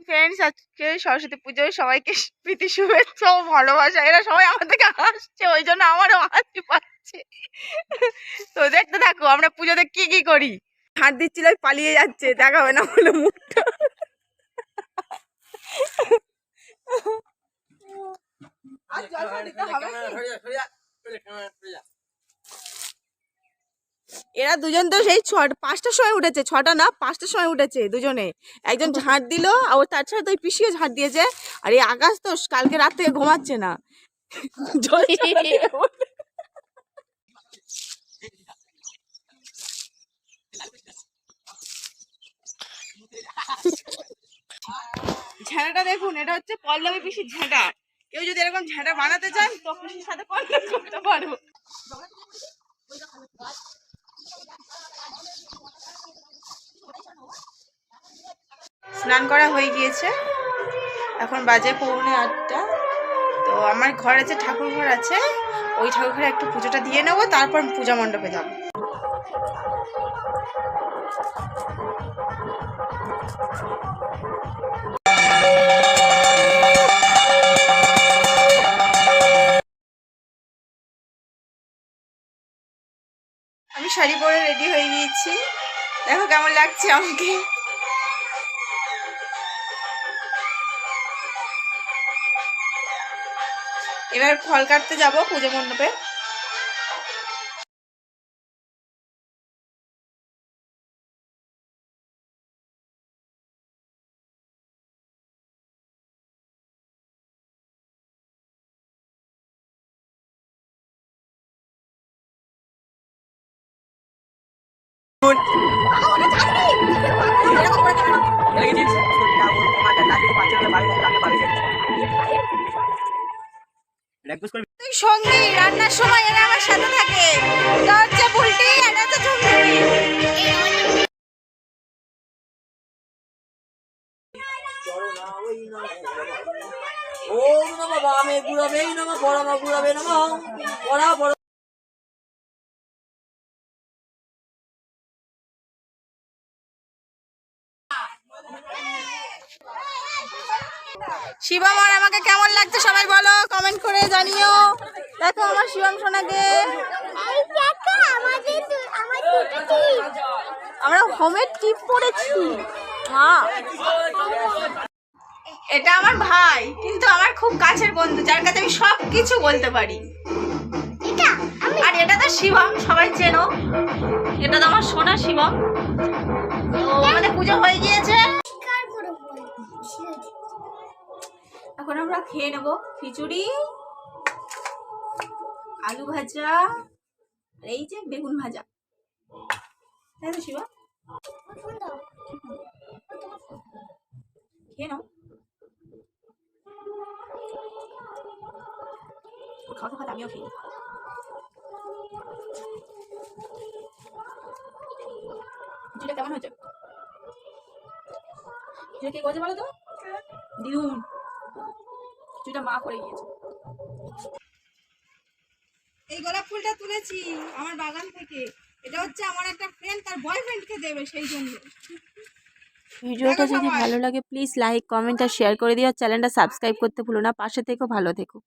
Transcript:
Friends, আজকে সরস্বতী পুজোয় সবাইকে প্রীতি শুভেচ্ছা ও ভালোবাসা। এরা সবাই আমার থেকে হাসছে, ওই জন্য আমারও হাসি পাচ্ছে। তো দেখতে থাকো আমরা পুজোতে কি কি করি। হাত দিচ্ছিল, পালিয়ে যাচ্ছে, দেখাবে না বলে মুখটা। এরা দুজন তো সেই 5টার সময় উঠেছে, 6টা না 5টার সময় উঠেছে দুজনে। একজন ঝাঁট দিল, আর তার ছাড়া তো ওই পিসিও ঝাঁট দিয়েছে। আর এই আকাশ তো কালকে রাত থেকে ঘুমাচ্ছে না। ঝাঁটাটা দেখুন, এটা হচ্ছে পল্লবী পিসির ঝাঁটা। কেউ যদি এরকম ঝাঁটা বানাতে চান তো পিসির সাথে কন্ট্যাক্ট করতে পারবো। স্নান করা হয়ে গিয়েছে, এখন বাজে 7:45। তো আমার ঘর আছে, ঠাকুর ঘর আছে, ওই ঠাকুর ঘরে একটু পুজোটা দিয়ে নেবো, তারপর পূজা মণ্ডপে যাবো। আমি শাড়ি পরে রেডি হয়ে গিয়েছি, দেখো কেমন লাগছে আমাকে। এবার ফল কাটতে যাবো পুজো মণ্ডপে। সঙ্গী রান্নার সময় এরা আমার সাথে থাকে, এটা হচ্ছে বুলটি, এটা হচ্ছে ঝুমঝুমি। ওম নমঃ বামে গুরবে নমঃ পরম গুরবে নমঃ পরা পর। শিবম আর আমাকে কেমন লাগছে সবাই বলো, কমেন্ট করে জানিও। দেখো আমার শিবম সোনাকে, আমরা হোমের টিপ পড়েছি। এটা আমার ভাই, কিন্তু আমার খুব কাছের বন্ধু, যার কাছে আমি সব কিছু বলতে পারি। আর এটা তো শিবম, সবাই চেনো, এটা তো আমার সোনা শিবম। তো আমাদের পুজো হয়ে গিয়েছে, এখন আমরা খেয়ে নেবো খিচুড়ি, আলু ভাজা, এই যে বেগুন ভাজা, তাই তো শিবা? খেয়ে নাও, খাওয়া খাওয়া আমিও খেয়ে। খিচুড়িটা কেমন হয়েছে? খিচুড়ি কে করেছে বলো তো? দিদুন। খিচুড়িটা মা করে গিয়েছে। এই গোলাপ ফুলটা তুলেছি আমার বাগান থেকে, এটা হচ্ছে আমার একটা ফ্রেন্ড তার বয়ফ্রেন্ডকে দেবে, সেই জন্য। ভিডিওটা যদি ভালো লাগে প্লিজ লাইক, কমেন্ট আর শেয়ার করে দিও। চ্যানেলটা সাবস্ক্রাইব করতে ভুলো না। পাশে থেকো, ভালো থেকো।